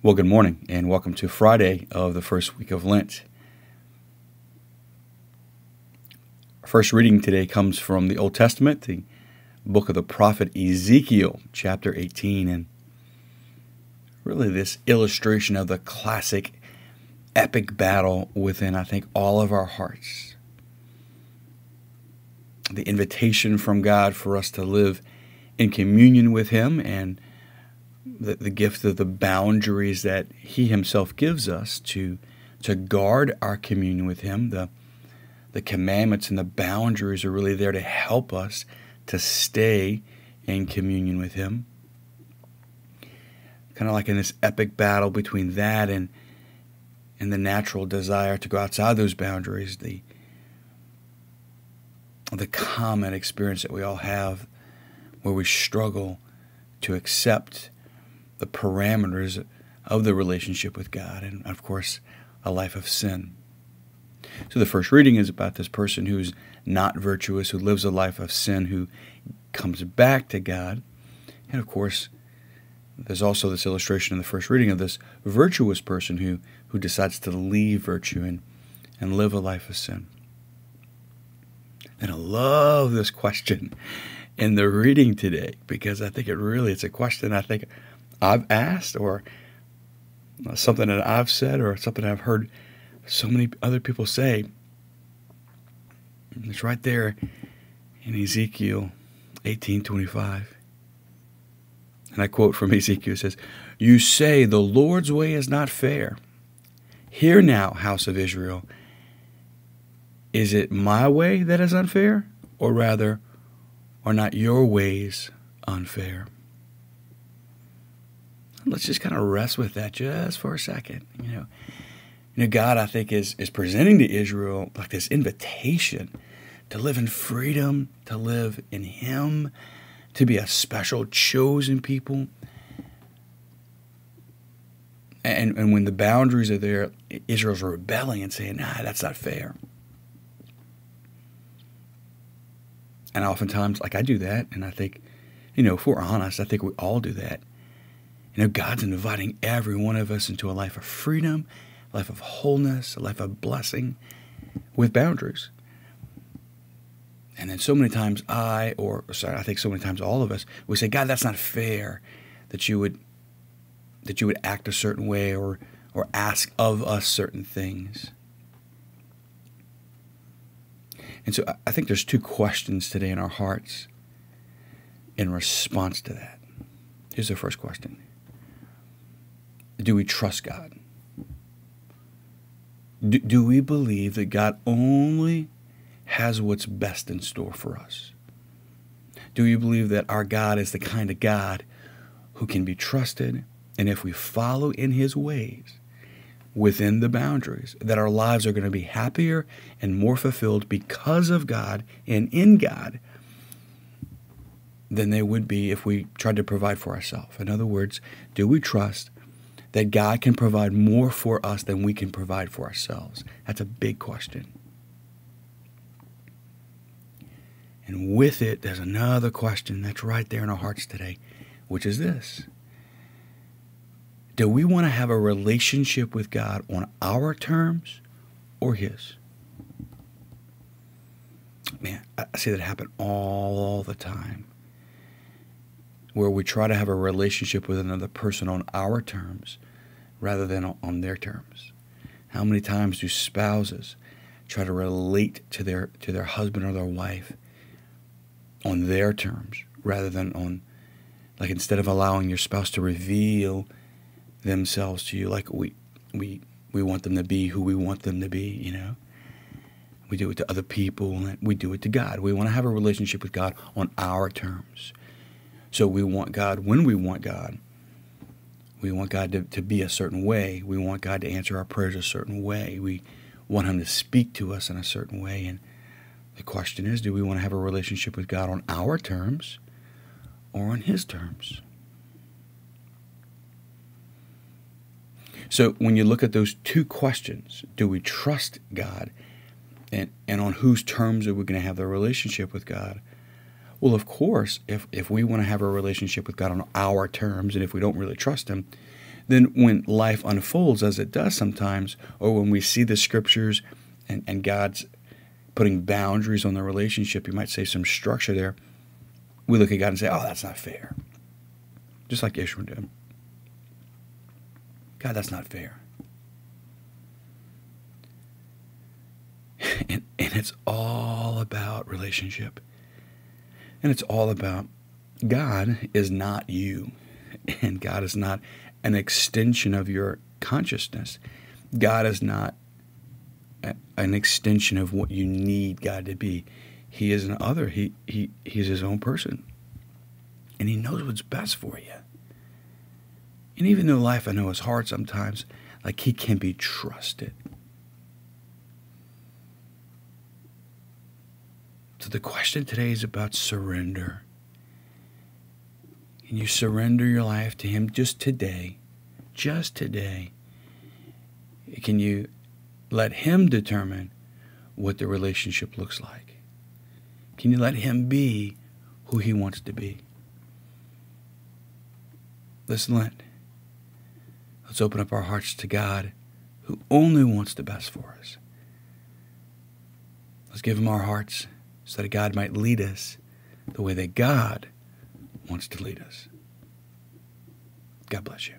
Well, good morning and welcome to Friday of the first week of Lent. Our first reading today comes from the Old Testament, the book of the prophet Ezekiel, chapter 18, and really this illustration of the classic epic battle within, I think, all of our hearts. The invitation from God for us to live in communion with Him and the gift of the boundaries that He Himself gives us to guard our communion with Him. The commandments and the boundaries are really there to help us to stay in communion with Him. Kind of like in this epic battle between that and the natural desire to go outside those boundaries, the common experience that we all have where we struggle to accept the parameters of the relationship with God and, of course, a life of sin. So the first reading is about this person who's not virtuous, who lives a life of sin, who comes back to God. And, of course, there's also this illustration in the first reading of this virtuous person who decides to leave virtue and live a life of sin. And I love this question in the reading today because I think it's a question I think I've asked, or something that I've said, or something I've heard so many other people say. And it's right there in Ezekiel 18:25. And I quote from Ezekiel, it says, "You say the Lord's way is not fair. Hear now, house of Israel. Is it my way that is unfair? Or rather, are not your ways unfair?" Let's just kind of rest with that just for a second. You know, God, I think, is presenting to Israel like this invitation to live in freedom, to live in Him, to be a special chosen people. And when the boundaries are there, Israel's rebelling and saying, "Nah, that's not fair." And oftentimes, like I do that, and I think, if we're honest, I think we all do that. God's inviting every one of us into a life of freedom, a life of wholeness, a life of blessing with boundaries. And then so many times I think so many times all of us, we say, "God, that's not fair that you would act a certain way or ask of us certain things." And so I think there's two questions today in our hearts in response to that. Here's the first question. Do we trust God? Do we believe that God only has what's best in store for us? Do we believe that our God is the kind of God who can be trusted, and if we follow in His ways within the boundaries, that our lives are going to be happier and more fulfilled because of God and in God than they would be if we tried to provide for ourselves? In other words, do we trust that God can provide more for us than we can provide for ourselves? That's a big question. And with it, there's another question that's right there in our hearts today, which is this. Do we want to have a relationship with God on our terms or His? Man, I see that happen all the time, where we try to have a relationship with another person on our terms rather than on their terms. How many times do spouses try to relate to their husband or their wife on their terms rather than on, like, instead of allowing your spouse to reveal themselves to you like we want them to be who we want them to be, We do it to other people, and we do it to God. We want to have a relationship with God on our terms. So we want God when we want God. We want God to be a certain way. We want God to answer our prayers a certain way. We want Him to speak to us in a certain way. And the question is, do we want to have a relationship with God on our terms or on His terms? So when you look at those two questions, do we trust God, and on whose terms are we going to have the relationship with God? Well, of course, if we want to have a relationship with God on our terms, and if we don't really trust Him, then when life unfolds, as it does sometimes, or when we see the scriptures and God's putting boundaries on the relationship, you might say some structure there, we look at God and say, oh, that's not fair. Just like Ishmael did. God, that's not fair. And it's all about relationship. And it's all about God is not you. And God is not an extension of your consciousness. God is not an extension of what you need God to be. He is an other. He's his own person. And he knows what's best for you. And even though life, I know, is hard sometimes, like, he can be trusted. So the question today is about surrender. Can you surrender your life to him just today? Just today. Can you let him determine what the relationship looks like? Can you let him be who he wants to be? Listen, let's open up our hearts to God, who only wants the best for us. Let's give him our hearts so that God might lead us the way that God wants to lead us. God bless you.